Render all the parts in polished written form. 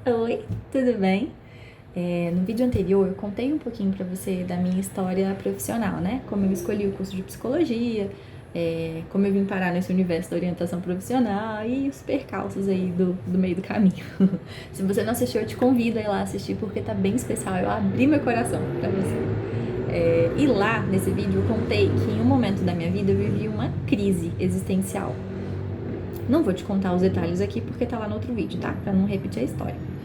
Oi, tudo bem? No vídeo anterior eu contei um pouquinho pra você da minha história profissional, né? Como eu escolhi o curso de psicologia, como eu vim parar nesse universo da orientação profissional e os percalços aí do meio do caminho. Se você não assistiu, eu te convido a ir lá assistir porque tá bem especial. Eu abri meu coração pra você. E lá, nesse vídeo, eu contei que em um momento da minha vida eu vivi uma crise existencial. Não vou te contar os detalhes aqui porque tá lá no outro vídeo, tá? Pra não repetir a história.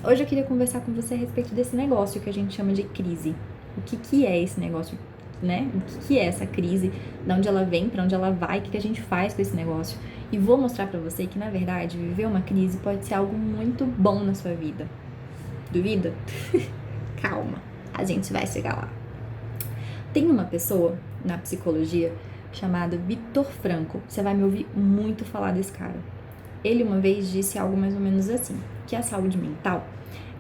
Hoje eu queria conversar com você a respeito desse negócio que a gente chama de crise. O que é esse negócio, né? O que é essa crise? De onde ela vem, para onde ela vai, o que a gente faz com esse negócio? E vou mostrar pra você que, na verdade, viver uma crise pode ser algo muito bom na sua vida. Duvida? Calma, a gente vai chegar lá. Tem uma pessoa na psicologia chamada Viktor Frankl. Você vai me ouvir muito falar desse cara. Ele uma vez disse algo mais ou menos assim, que a saúde mental,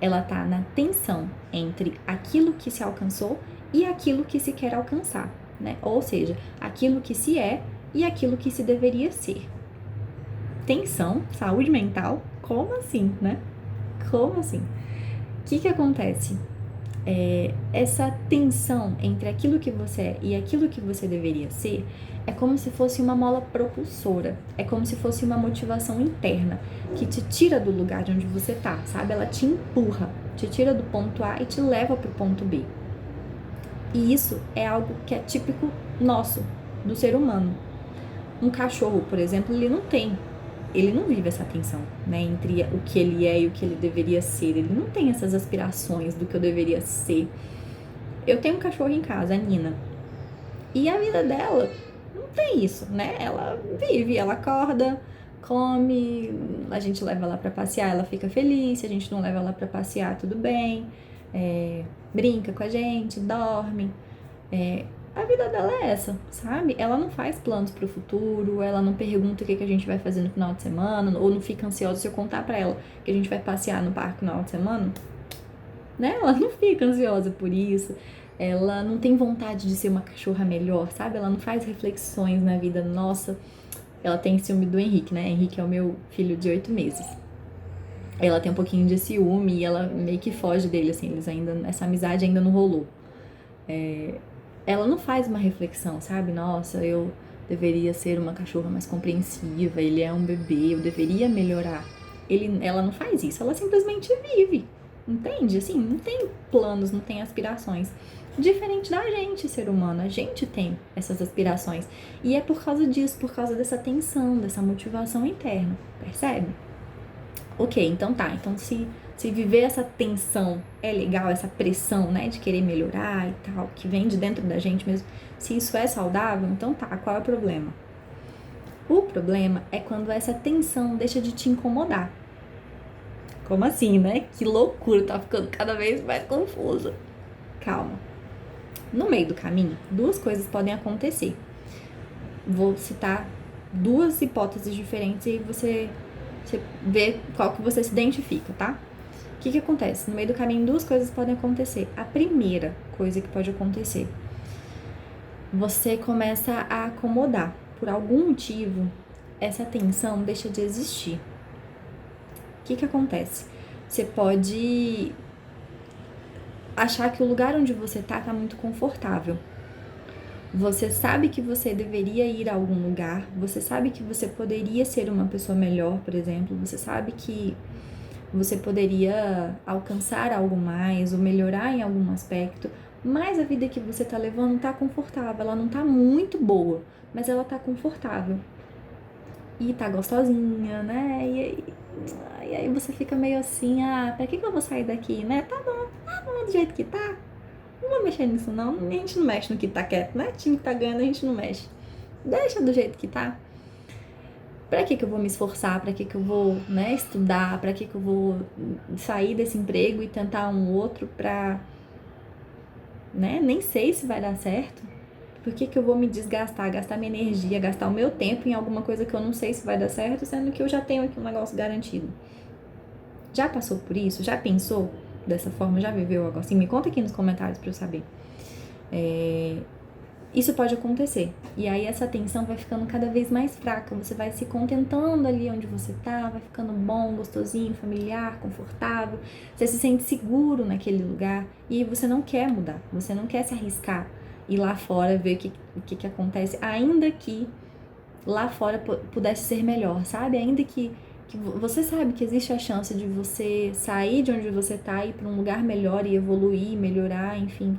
ela tá na tensão entre aquilo que se alcançou e aquilo que se quer alcançar, né? Ou seja, aquilo que se é e aquilo que se deveria ser. Tensão, saúde mental, como assim, né? Como assim? O que acontece? Essa tensão entre aquilo que você é e aquilo que você deveria ser é como se fosse uma mola propulsora, é como se fosse uma motivação interna que te tira do lugar de onde você tá, sabe? Ela te empurra, te tira do ponto A e te leva pro ponto B. E isso é algo que é típico nosso, do ser humano. Um cachorro, por exemplo, ele não vive essa tensão, né, entre o que ele é e o que ele deveria ser. Ele não tem essas aspirações do que eu deveria ser. Eu tenho um cachorro em casa, a Nina. E a vida dela não tem isso, né? Ela vive, ela acorda, come, a gente leva ela pra passear, ela fica feliz. Se a gente não leva ela pra passear, tudo bem. Brinca com a gente, dorme. A vida dela é essa, sabe? Ela não faz planos pro futuro, ela não pergunta o que a gente vai fazer no final de semana, ou não fica ansiosa se eu contar pra ela que a gente vai passear no parque no final de semana, né? Ela não fica ansiosa por isso. Ela não tem vontade de ser uma cachorra melhor, sabe? Ela não faz reflexões na vida. Nossa, ela tem ciúme do Henrique, né? Henrique é o meu filho de 8 meses. Ela tem um pouquinho de ciúme e ela meio que foge dele, assim. Essa amizade ainda não rolou. Ela não faz uma reflexão, sabe? Nossa, eu deveria ser uma cachorra mais compreensiva. Ele é um bebê, eu deveria melhorar. Ela não faz isso. Ela simplesmente vive. Entende? Assim, não tem planos, não tem aspirações. Diferente da gente, ser humano, a gente tem essas aspirações. E é por causa disso, por causa dessa tensão, dessa motivação interna, percebe? Ok, então tá. Então se viver essa tensão é legal, essa pressão, né, de querer melhorar e tal, que vem de dentro da gente mesmo, se isso é saudável, então tá, qual é o problema? O problema é quando essa tensão deixa de te incomodar. Como assim, né? Que loucura, tá ficando cada vez mais confusa. Calma. No meio do caminho, duas coisas podem acontecer. Vou citar duas hipóteses diferentes e aí você vê qual que você se identifica, tá? O que acontece? No meio do caminho, duas coisas podem acontecer. A primeira coisa que pode acontecer, você começa a acomodar. Por algum motivo, essa tensão deixa de existir. O que acontece? Você pode achar que o lugar onde você tá muito confortável. Você sabe que você deveria ir a algum lugar, você sabe que você poderia ser uma pessoa melhor, por exemplo, você sabe que você poderia alcançar algo mais ou melhorar em algum aspecto, mas a vida que você tá levando tá confortável, ela não tá muito boa, mas ela tá confortável. E tá gostosinha, né? E aí você fica meio assim, pra que eu vou sair daqui, né? Tá bom do jeito que tá. Não vou mexer nisso não, a gente não mexe no que tá quieto, né? O time que tá ganhando a gente não mexe. Deixa do jeito que tá. Pra que eu vou me esforçar? Pra que eu vou, né, estudar? Pra que eu vou sair desse emprego e tentar um outro pra, né? Nem sei se vai dar certo. Por que eu vou me desgastar, gastar minha energia, gastar o meu tempo em alguma coisa que eu não sei se vai dar certo, sendo que eu já tenho aqui um negócio garantido? Já passou por isso? Já pensou dessa forma? Já viveu algo assim? Me conta aqui nos comentários pra eu saber. Isso pode acontecer. E aí essa tensão vai ficando cada vez mais fraca. Você vai se contentando ali onde você tá, vai ficando bom, gostosinho, familiar, confortável. Você se sente seguro naquele lugar e você não quer mudar. Você não quer se arriscar ir lá fora ver o que acontece, ainda que lá fora pudesse ser melhor, sabe? Ainda que você sabe que existe a chance de você sair de onde você tá e ir para um lugar melhor e evoluir, melhorar, enfim.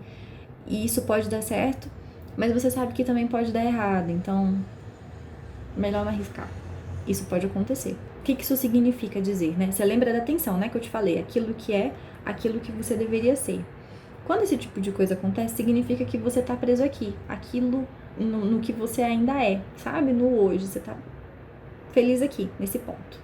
E isso pode dar certo, mas você sabe que também pode dar errado, então melhor não arriscar. Isso pode acontecer. O que isso significa dizer, né? Você lembra da tensão, né, que eu te falei? Aquilo que é, aquilo que você deveria ser. Quando esse tipo de coisa acontece, significa que você tá preso aqui. Aquilo no que você ainda é, sabe? No hoje. Você tá feliz aqui, nesse ponto.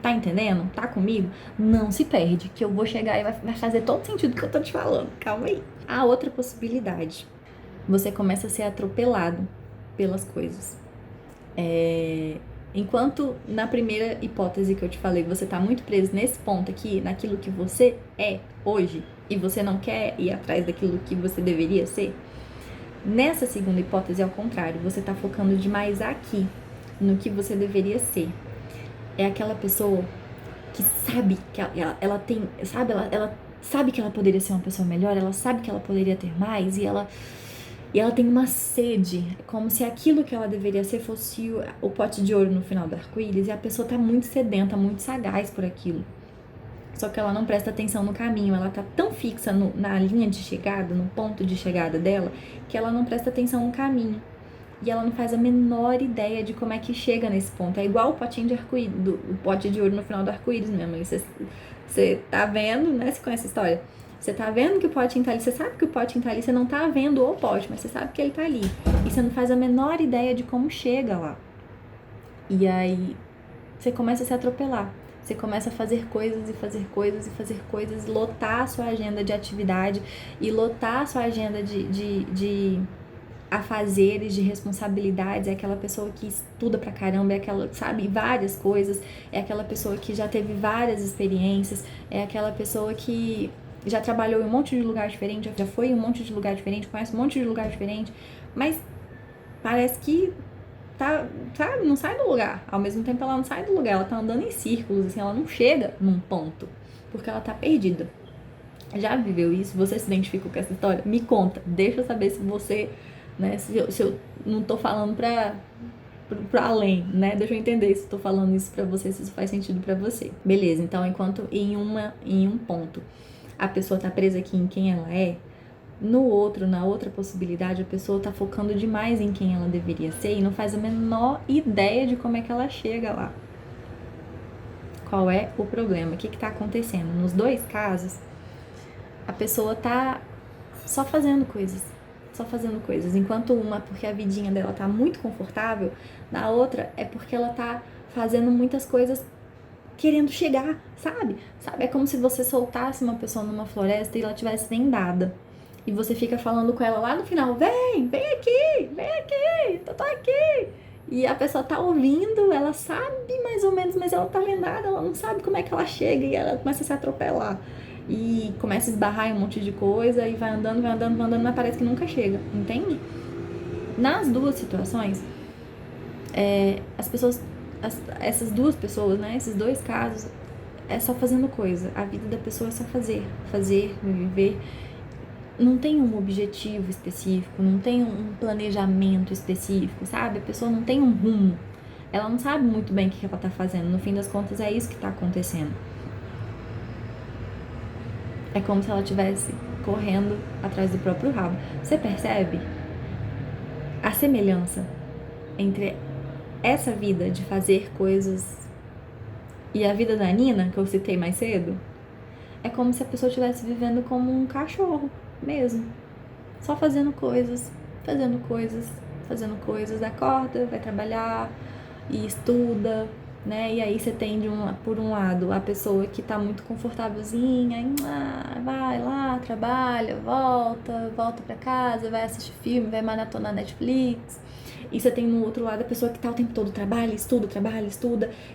Tá entendendo? Tá comigo? Não se perde, que eu vou chegar e vai fazer todo sentido o que eu tô te falando. Calma aí. A outra possibilidade. Você começa a ser atropelado pelas coisas. Enquanto na primeira hipótese que eu te falei, você tá muito preso nesse ponto aqui, naquilo que você é hoje, e você não quer ir atrás daquilo que você deveria ser, nessa segunda hipótese, ao contrário, você tá focando demais aqui, no que você deveria ser. É aquela pessoa que sabe que ela tem, sabe, ela sabe que ela poderia ser uma pessoa melhor, ela sabe que ela poderia ter mais, e ela tem uma sede, como se aquilo que ela deveria ser fosse o pote de ouro no final do arco-íris, e a pessoa tá muito sedenta, muito sagaz por aquilo. Só que ela não presta atenção no caminho, ela tá tão fixa na linha de chegada, no ponto de chegada dela, que ela não presta atenção no caminho. E ela não faz a menor ideia de como é que chega nesse ponto. É igual o potinho de arco-íris, o pote de ouro no final do arco-íris mesmo. Você tá vendo, né? Você conhece a história? Você tá vendo que o potinho tá ali, você sabe que o potinho tá ali, você não tá vendo o pote, mas você sabe que ele tá ali. E você não faz a menor ideia de como chega lá. E aí você começa a se atropelar. Você começa a fazer coisas e fazer coisas e fazer coisas, lotar a sua agenda de atividade e lotar a sua agenda de afazeres, de responsabilidades. É aquela pessoa que estuda pra caramba, é aquela, sabe, várias coisas, é aquela pessoa que já teve várias experiências, é aquela pessoa que já trabalhou em um monte de lugar diferente, já foi em um monte de lugar diferente, conhece um monte de lugar diferente, mas parece que tá, sabe, não sai do lugar. Ao mesmo tempo ela não sai do lugar, ela tá andando em círculos, assim, ela não chega num ponto, porque ela tá perdida. Já viveu isso? Você se identifica com essa história? Me conta, deixa eu saber se você, né, se eu não tô falando pra além, né? Deixa eu entender se eu tô falando isso pra você, se isso faz sentido pra você. Beleza, então enquanto em um ponto a pessoa tá presa aqui em quem ela é, na outra possibilidade, a pessoa tá focando demais em quem ela deveria ser e não faz a menor ideia de como é que ela chega lá. Qual é o problema? O que tá acontecendo? Nos dois casos, a pessoa tá só fazendo coisas. Enquanto uma, porque a vidinha dela tá muito confortável, na outra é porque ela tá fazendo muitas coisas querendo chegar, sabe? É como se você soltasse uma pessoa numa floresta e ela tivesse vendada. E você fica falando com ela lá no final, vem aqui, eu tô aqui. E a pessoa tá ouvindo, ela sabe mais ou menos, mas ela tá vendada, ela não sabe como é que ela chega e ela começa a se atropelar. E começa a esbarrar em um monte de coisa e vai andando, mas parece que nunca chega, entende? Nas duas situações, as pessoas, essas duas pessoas, né, esses dois casos, é só fazendo coisa. A vida da pessoa é só fazer, viver. Não tem um objetivo específico, não tem um planejamento específico, sabe? A pessoa não tem um rumo. Ela não sabe muito bem o que ela tá fazendo. No fim das contas, é isso que tá acontecendo. É como se ela estivesse correndo atrás do próprio rabo. Você percebe a semelhança entre essa vida de fazer coisas e a vida da Nina, que eu citei mais cedo? É como se a pessoa estivesse vivendo como um cachorro mesmo. Só fazendo coisas, acorda, vai trabalhar e estuda, né? E aí você tem, por um lado, a pessoa que tá muito confortávelzinha, vai lá, trabalha, volta pra casa, vai assistir filme, vai maratonar Netflix. E você tem no outro lado a pessoa que tá o tempo todo trabalha, estuda,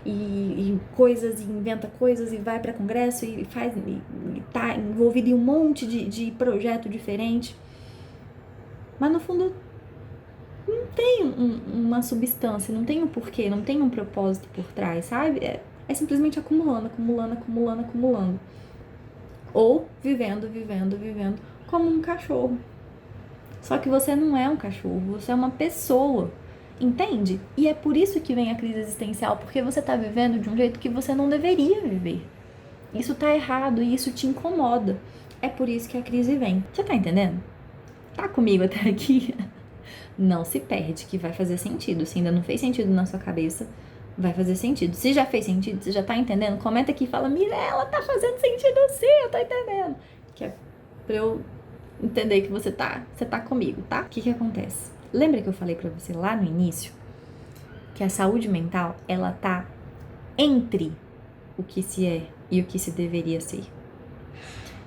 e coisas, e inventa coisas, e vai pra congresso, e faz, e tá envolvido em um monte de projeto diferente. Mas no fundo tem uma substância, não tem um porquê, não tem um propósito por trás, sabe? É simplesmente acumulando, acumulando, acumulando, acumulando. Ou vivendo, vivendo, vivendo como um cachorro. Só que você não é um cachorro, você é uma pessoa. Entende? E é por isso que vem a crise existencial, porque você tá vivendo de um jeito que você não deveria viver. Isso tá errado e isso te incomoda. É por isso que a crise vem. Você tá entendendo? Tá comigo até aqui? Não se perde, que vai fazer sentido. Se ainda não fez sentido na sua cabeça, vai fazer sentido. Se já fez sentido, você já tá entendendo, comenta aqui e fala: Mirella, tá fazendo sentido sim, eu tô entendendo. Que é pra eu entender que você tá comigo, tá? O que que acontece? Lembra que eu falei pra você lá no início que a saúde mental, ela tá entre o que se é e o que se deveria ser.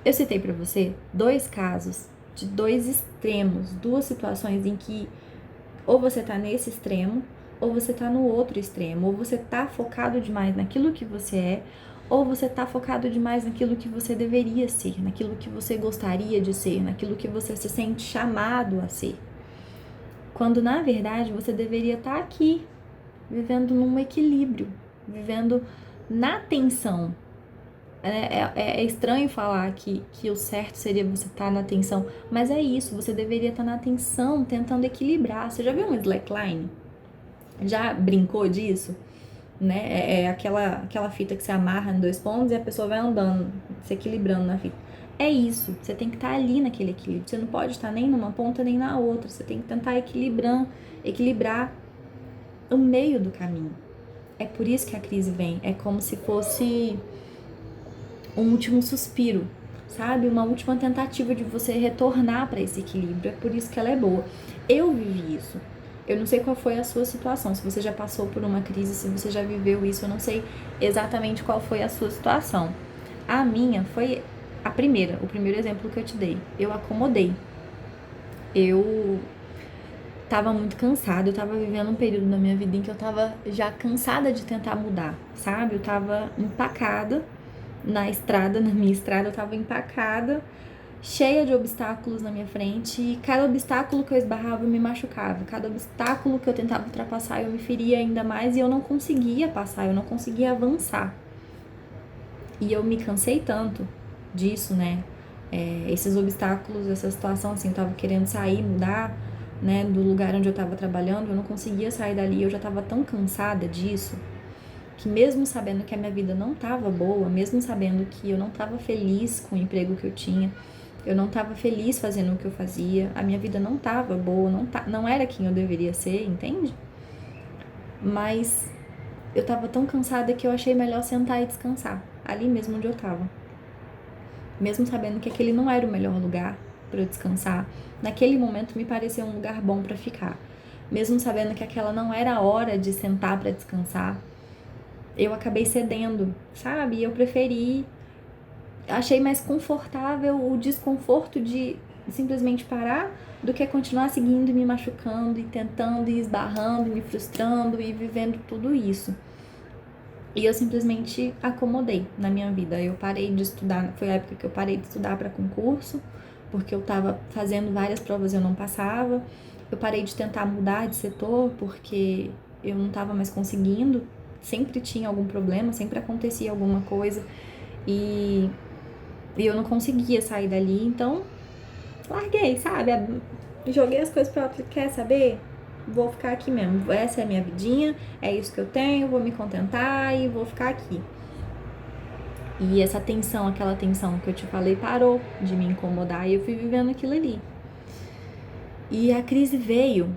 Eu citei pra você 2 casos de 2 extremos, 2 situações em que ou você tá nesse extremo, ou você tá no outro extremo, ou você tá focado demais naquilo que você é, ou você tá focado demais naquilo que você deveria ser, naquilo que você gostaria de ser, naquilo que você se sente chamado a ser. Quando na verdade você deveria estar aqui, vivendo num equilíbrio, vivendo na tensão. É estranho falar que o certo seria você estar na tensão, mas é isso, você deveria estar na tensão, tentando equilibrar. Você já viu uma slackline? Já brincou disso? Né? É aquela fita que você amarra em 2 pontos e a pessoa vai andando, se equilibrando na fita. É isso, você tem que estar ali naquele equilíbrio. Você não pode estar nem numa ponta nem na outra. Você tem que tentar equilibrar o meio do caminho. É por isso que a crise vem. É como se fosse um último suspiro, sabe? Uma última tentativa de você retornar para esse equilíbrio. É por isso que ela é boa. Eu vivi isso. Eu não sei qual foi a sua situação, se você já passou por uma crise, se você já viveu isso, eu não sei exatamente qual foi a sua situação. A minha foi o primeiro exemplo que eu te dei. Eu acomodei. Eu tava muito cansada, eu tava vivendo um período na minha vida em que eu tava já cansada de tentar mudar, sabe? Eu tava empacada na minha estrada, eu tava empacada, cheia de obstáculos na minha frente, e cada obstáculo que eu esbarrava eu me machucava, cada obstáculo que eu tentava ultrapassar eu me feria ainda mais e eu não conseguia passar, eu não conseguia avançar. E eu me cansei tanto disso, né? Esses obstáculos, essa situação, assim, eu tava querendo sair, mudar, né, do lugar onde eu tava trabalhando, eu não conseguia sair dali, eu já tava tão cansada disso, que mesmo sabendo que a minha vida não estava boa, mesmo sabendo que eu não estava feliz com o emprego que eu tinha, eu não estava feliz fazendo o que eu fazia, a minha vida não estava boa, não era quem eu deveria ser, entende? Mas eu estava tão cansada que eu achei melhor sentar e descansar, ali mesmo onde eu estava. Mesmo sabendo que aquele não era o melhor lugar para eu descansar, naquele momento me pareceu um lugar bom para ficar. Mesmo sabendo que aquela não era a hora de sentar para descansar, eu acabei cedendo, sabe? Eu preferi, achei mais confortável o desconforto de simplesmente parar do que continuar seguindo e me machucando e tentando e esbarrando e me frustrando e vivendo tudo isso. E eu simplesmente acomodei na minha vida. Eu parei de estudar, foi a época que eu parei de estudar para concurso, porque eu tava fazendo várias provas e eu não passava. Eu parei de tentar mudar de setor porque eu não tava mais conseguindo. Sempre tinha algum problema, sempre acontecia alguma coisa e eu não conseguia sair dali, então larguei, sabe? Joguei as coisas pra outro, quer saber? Vou ficar aqui mesmo, essa é a minha vidinha, é isso que eu tenho, vou me contentar e vou ficar aqui. E essa tensão, aquela tensão que eu te falei, parou de me incomodar e eu fui vivendo aquilo ali. E a crise veio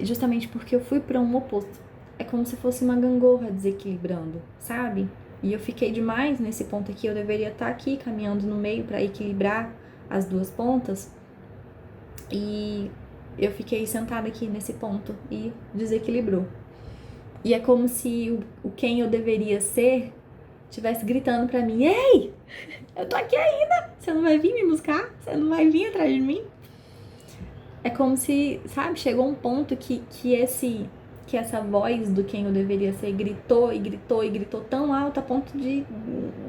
justamente porque eu fui para um oposto. É como se fosse uma gangorra desequilibrando, sabe? E eu fiquei demais nesse ponto aqui, eu deveria estar aqui caminhando no meio para equilibrar as 2 pontas. E eu fiquei sentada aqui nesse ponto e desequilibrou. E é como se o quem eu deveria ser estivesse gritando pra mim: Ei, eu tô aqui ainda, você não vai vir me buscar? Você não vai vir atrás de mim? É como se, sabe, chegou um ponto que essa voz do quem eu deveria ser gritou e gritou e gritou tão alto a ponto de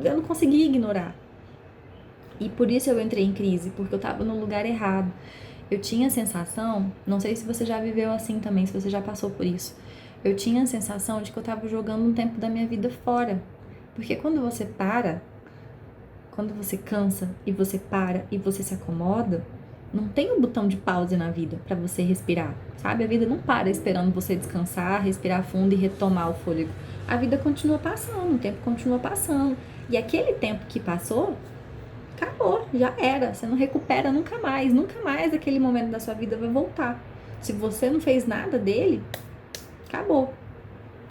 eu não conseguir ignorar. E por isso eu entrei em crise, porque eu tava no lugar errado. eu tinha a sensação, não sei se você já viveu assim também, se você já passou por isso, eu tinha a sensação de que eu tava jogando um tempo da minha vida fora. Porque quando você para, quando você cansa e você para e você se acomoda, não tem um botão de pause na vida pra você respirar, sabe? A vida não para esperando você descansar, respirar fundo e retomar o fôlego. A vida continua passando, o tempo continua passando. E aquele tempo que passou, acabou, já era. Você não recupera nunca mais aquele momento da sua vida vai voltar. Se você não fez nada dele, acabou.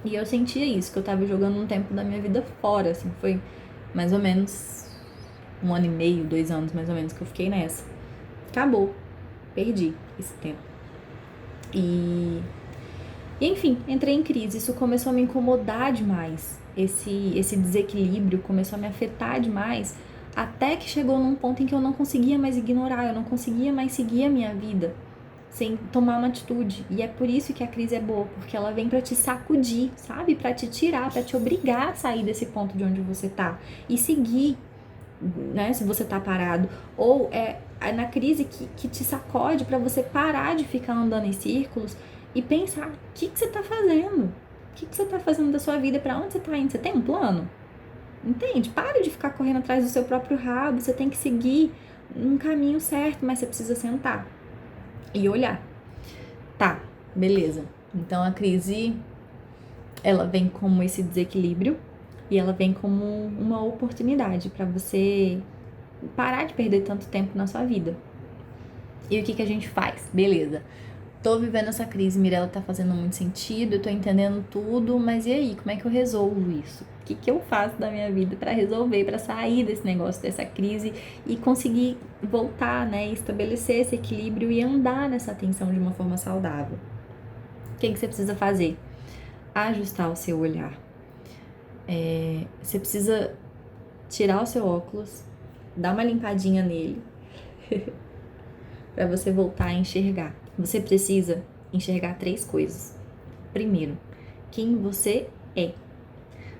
E eu sentia isso, que eu tava jogando um tempo da minha vida fora, assim, foi mais ou menos 1 ano e meio, 2 anos mais ou menos que eu fiquei nessa. Acabou, perdi esse tempo. E enfim, entrei em crise, isso começou a me incomodar demais, esse desequilíbrio começou a me afetar demais, até que chegou num ponto em que eu não conseguia mais ignorar, eu não conseguia mais seguir a minha vida sem tomar uma atitude. E é por isso que a crise é boa, porque ela vem pra te sacudir, sabe? Pra te tirar, pra te obrigar a sair desse ponto de onde você tá e seguir, né? Se você tá parado. Ou é na crise que te sacode pra você parar de ficar andando em círculos e pensar: o que você tá fazendo? O que você tá fazendo da sua vida? Pra onde você tá indo? Você tem um plano? Entende? Pare de ficar correndo atrás do seu próprio rabo. Você tem que seguir um caminho certo, mas você precisa sentar e olhar. Tá, beleza. Então a crise, ela vem como esse desequilíbrio e ela vem como uma oportunidade pra você parar de perder tanto tempo na sua vida. E o que a gente faz? Beleza. Tô vivendo essa crise, Mirella, tá fazendo muito sentido, eu tô entendendo tudo, mas e aí, como é que eu resolvo isso? O que eu faço da minha vida pra resolver, pra sair desse negócio, dessa crise e conseguir voltar, né, estabelecer esse equilíbrio e andar nessa tensão de uma forma saudável? O que você precisa fazer? Ajustar o seu olhar. Você precisa tirar o seu óculos, dar uma limpadinha nele, para você voltar a enxergar. Você precisa enxergar 3 coisas. Primeiro, quem você é.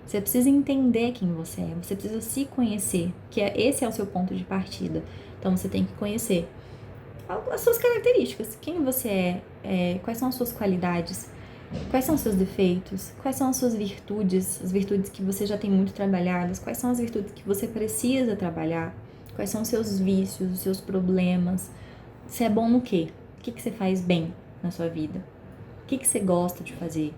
Você precisa entender quem você é. Você precisa se conhecer, que esse é o seu ponto de partida. Então você tem que conhecer as suas características. Quem você quais são as suas qualidades, quais são os seus defeitos, quais são as suas virtudes, as virtudes que você já tem muito trabalhadas, quais são as virtudes que você precisa trabalhar, quais são os seus vícios, os seus problemas. Você é bom no quê? O que você faz bem na sua vida? O que você gosta de fazer?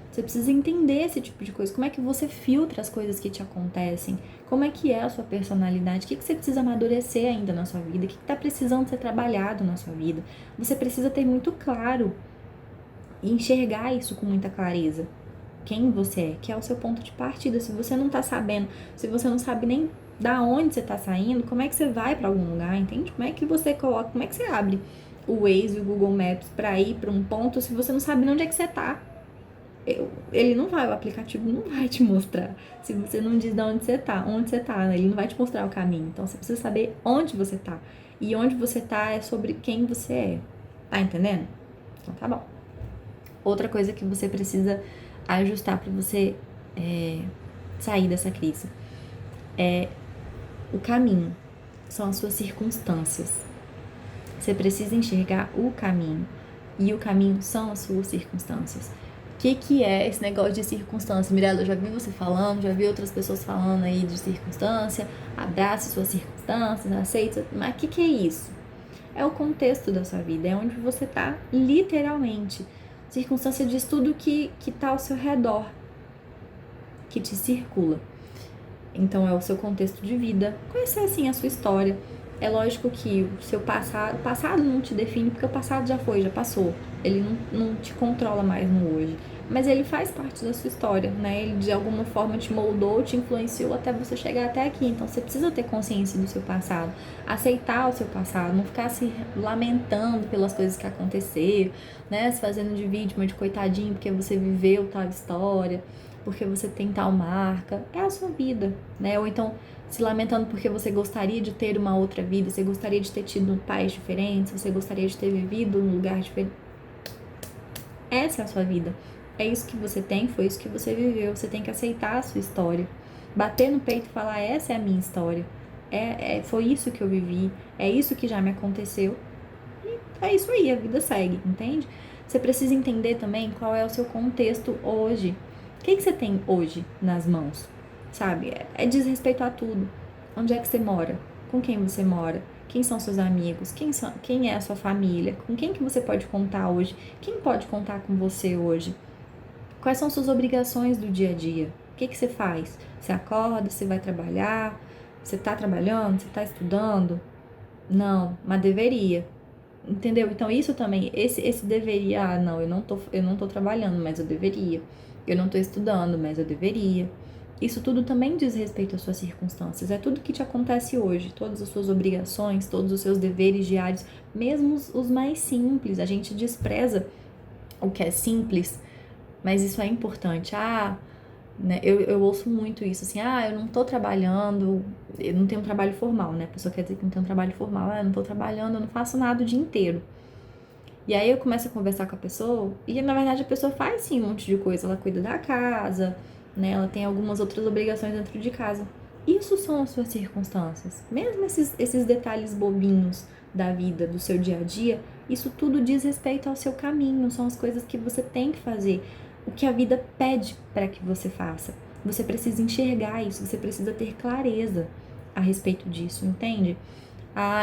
Você precisa entender esse tipo de coisa. Como é que você filtra as coisas que te acontecem? Como é que é a sua personalidade? O que você precisa amadurecer ainda na sua vida? O que está precisando ser trabalhado na sua vida? Você precisa ter muito claro e enxergar isso com muita clareza. Quem você é, que é o seu ponto de partida. Se você não tá sabendo, se você não sabe nem da onde você tá saindo, como é que você vai para algum lugar, entende? Como é que você coloca, como é que você abre o Waze e o Google Maps para ir para um ponto se você não sabe nem onde é que você tá? Ele não vai, o aplicativo não vai te mostrar se você não diz de onde você tá, né? Ele não vai te mostrar o caminho. Então você precisa saber onde você tá. E onde você tá é sobre quem você é. Tá entendendo? Então tá bom. Outra coisa que você precisa ajustar para você sair dessa crise é o caminho, são as suas circunstâncias. Você precisa enxergar o caminho e o caminho são as suas circunstâncias. O que é esse negócio de circunstância? Mirella, eu já vi você falando, já vi outras pessoas falando aí de circunstância, abrace suas circunstâncias, aceite, mas o que é isso? É o contexto da sua vida, é onde você tá literalmente. Circunstância diz tudo que tá ao seu redor, que te circula. Então é o seu contexto de vida, conhecer assim a sua história. É lógico que o seu passado não te define, porque o passado já foi, já passou. Ele não te controla mais no hoje. Mas ele faz parte da sua história, né? Ele de alguma forma te moldou, te influenciou até você chegar até aqui. Então você precisa ter consciência do seu passado, aceitar o seu passado, não ficar se lamentando pelas coisas que aconteceram, né? Se fazendo de vítima, de coitadinho, porque você viveu tal história, porque você tem tal marca. É a sua vida, né? Ou então se lamentando porque você gostaria de ter uma outra vida, você gostaria de ter tido pais diferentes, você gostaria de ter vivido num lugar diferente. Essa é a sua vida. É isso que você tem, foi isso que você viveu. Você tem que aceitar a sua história. Bater no peito e falar, essa é a minha história. Foi isso que eu vivi, é isso que já me aconteceu. E é isso aí, a vida segue, entende? Você precisa entender também qual é o seu contexto hoje. O que você tem hoje nas mãos? Sabe? Diz respeito a tudo. Onde é que você mora? Com quem você mora? Quem são seus amigos? Quem é a sua família? Com quem que você pode contar hoje? Quem pode contar com você hoje? Quais são suas obrigações do dia a dia? O que você faz? Você acorda, você vai trabalhar? Você está trabalhando? Você está estudando? Não, mas deveria. Entendeu? Então isso também, esse deveria, não, eu não tô trabalhando, mas eu deveria. Eu não tô estudando, mas eu deveria. Isso tudo também diz respeito às suas circunstâncias. É tudo que te acontece hoje, todas as suas obrigações, todos os seus deveres diários, mesmo os mais simples. A gente despreza o que é simples, mas isso é importante. Né, eu ouço muito isso, assim, eu não tô trabalhando, eu não tenho um trabalho formal, né? A pessoa quer dizer que não tem um trabalho formal, eu não tô trabalhando, eu não faço nada o dia inteiro. E aí eu começo a conversar com a pessoa, e na verdade a pessoa faz sim um monte de coisa, ela cuida da casa, né? Ela tem algumas outras obrigações dentro de casa. Isso são as suas circunstâncias. Mesmo esses detalhes bobinhos da vida, do seu dia a dia, isso tudo diz respeito ao seu caminho, são as coisas que você tem que fazer, o que a vida pede para que você faça. Você precisa enxergar isso, você precisa ter clareza a respeito disso, entende?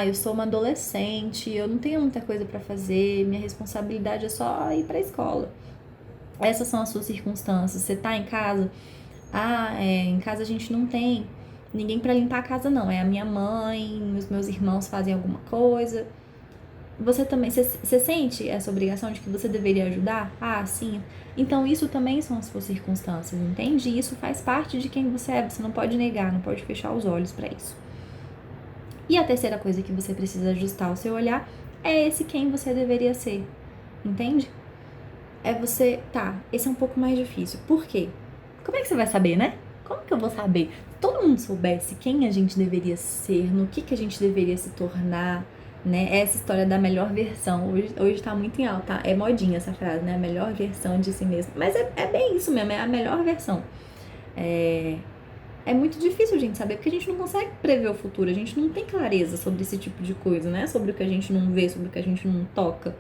Eu sou uma adolescente, eu não tenho muita coisa para fazer, minha responsabilidade é só ir para a escola. Essas são as suas circunstâncias. Você tá em casa? Em casa a gente não tem ninguém para limpar a casa, não. É a minha mãe, os meus irmãos fazem alguma coisa. Você também, você sente essa obrigação de que você deveria ajudar? Sim. Então isso também são as suas circunstâncias, entende? E isso faz parte de quem você é. Você não pode negar, não pode fechar os olhos para isso. E a terceira coisa que você precisa ajustar o seu olhar é esse quem você deveria ser, entende? Esse é um pouco mais difícil. Por quê? Como é que você vai saber, né? Como que eu vou saber? Se todo mundo soubesse quem a gente deveria ser, no que a gente deveria se tornar, né? Essa história da melhor versão, hoje tá muito em alta, é modinha essa frase, né? A melhor versão de si mesmo. Mas é bem isso mesmo, é a melhor versão. É muito difícil a gente saber, porque a gente não consegue prever o futuro, a gente não tem clareza sobre esse tipo de coisa, né? Sobre o que a gente não vê, sobre o que a gente não toca.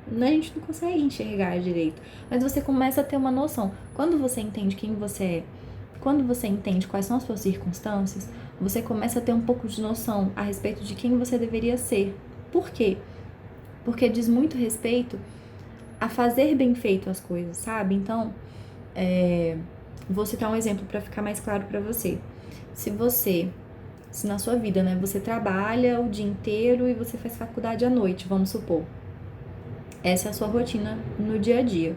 A gente não consegue enxergar direito. Mas você começa a ter uma noção. Quando você entende quem você é, quando você entende quais são as suas circunstâncias, você começa a ter um pouco de noção a respeito de quem você deveria ser. Por quê? Porque diz muito respeito a fazer bem feito as coisas, sabe? Então, vou citar um exemplo para ficar mais claro para você. Se na sua vida, né, você trabalha o dia inteiro e você faz faculdade à noite, vamos supor. Essa é a sua rotina no dia a dia.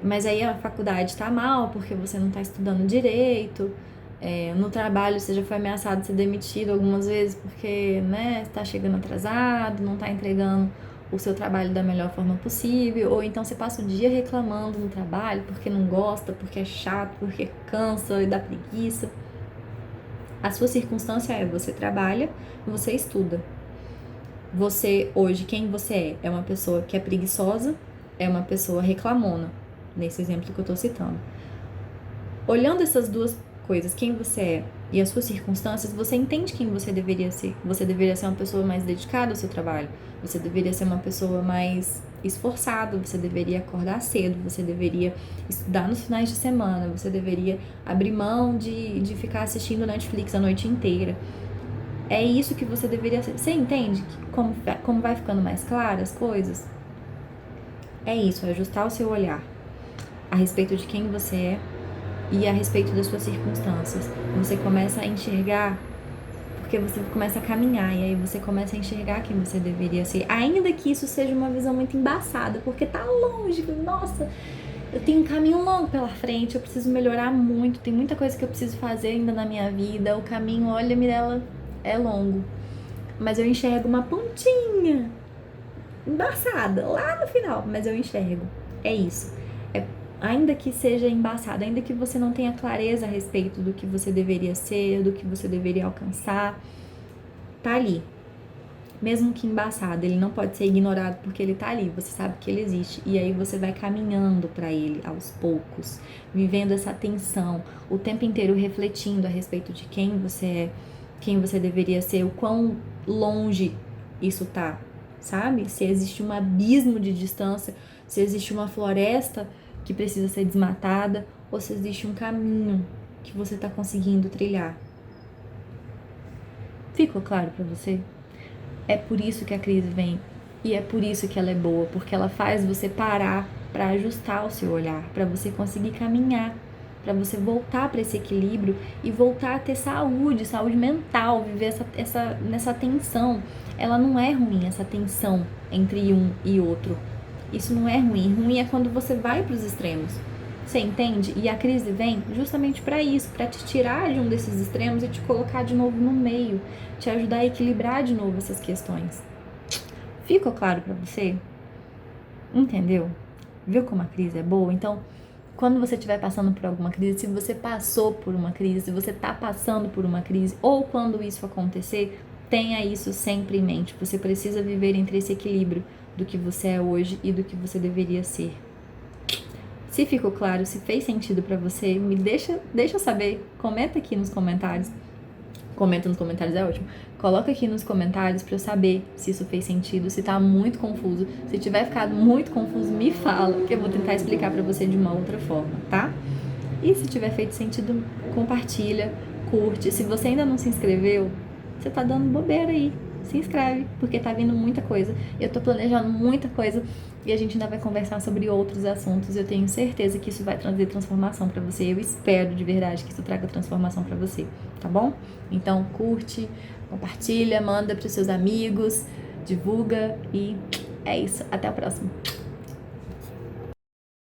Mas aí a faculdade tá mal porque você não tá estudando direito. No trabalho você já foi ameaçado de ser demitido algumas vezes porque, né, tá chegando atrasado, não tá entregando o seu trabalho da melhor forma possível, ou então você passa o dia reclamando no trabalho porque não gosta, porque é chato, porque cansa e dá preguiça. A sua circunstância você trabalha, você estuda. Você, hoje, quem você é? É uma pessoa que é preguiçosa, é uma pessoa reclamona, nesse exemplo que eu tô citando. Olhando essas duas coisas, quem você é e as suas circunstâncias, você entende quem você deveria ser. Você deveria ser uma pessoa mais dedicada ao seu trabalho, você deveria ser uma pessoa mais esforçada, você deveria acordar cedo, você deveria estudar nos finais de semana, você deveria abrir mão de ficar assistindo Netflix a noite inteira. É isso que você deveria ser. Você entende como vai ficando mais claras as coisas? É isso, é ajustar o seu olhar a respeito de quem você é e a respeito das suas circunstâncias. Você começa a enxergar, porque você começa a caminhar, e aí você começa a enxergar quem você deveria ser. Ainda que isso seja uma visão muito embaçada, porque tá longe, nossa, eu tenho um caminho longo pela frente, eu preciso melhorar muito, tem muita coisa que eu preciso fazer ainda na minha vida, o caminho, olha, Mirella, é longo. Mas eu enxergo uma pontinha embaçada lá no final, mas eu enxergo. É isso. Ainda que seja embaçado, ainda que você não tenha clareza a respeito do que você deveria ser, do que você deveria alcançar, tá ali. Mesmo que embaçado, ele não pode ser ignorado porque ele tá ali, você sabe que ele existe. E aí você vai caminhando para ele aos poucos, vivendo essa tensão, o tempo inteiro refletindo a respeito de quem você é, quem você deveria ser, o quão longe isso tá, sabe? Se existe um abismo de distância, se existe uma floresta que precisa ser desmatada, ou se existe um caminho que você está conseguindo trilhar. Ficou claro para você? É por isso que a crise vem e é por isso que ela é boa, porque ela faz você parar para ajustar o seu olhar, para você conseguir caminhar, para você voltar para esse equilíbrio e voltar a ter saúde mental, viver nessa tensão. Ela não é ruim, essa tensão entre um e outro. Isso não é ruim. Ruim é quando você vai para os extremos. Você entende? E a crise vem justamente para isso, para te tirar de um desses extremos e te colocar de novo no meio, te ajudar a equilibrar de novo essas questões. Ficou claro para você? Entendeu? Viu como a crise é boa? Então, quando você estiver passando por alguma crise, se você passou por uma crise, se você está passando por uma crise, ou quando isso acontecer, tenha isso sempre em mente. Você precisa viver entre esse equilíbrio do que você é hoje e do que você deveria ser. Se ficou claro, se fez sentido pra você, me deixa saber, comenta aqui nos comentários. Comenta nos comentários é ótimo. Coloca aqui nos comentários pra eu saber se isso fez sentido, se tá muito confuso. Se tiver ficado muito confuso, me fala, que eu vou tentar explicar pra você de uma outra forma, tá? E se tiver feito sentido, compartilha, curte. Se você ainda não se inscreveu, você tá dando bobeira aí. Se inscreve, porque tá vindo muita coisa. Eu tô planejando muita coisa e a gente ainda vai conversar sobre outros assuntos. Eu tenho certeza que isso vai trazer transformação pra você. Eu espero de verdade que isso traga transformação pra você, tá bom? Então curte, compartilha, manda pros seus amigos, divulga e é isso. Até a próxima.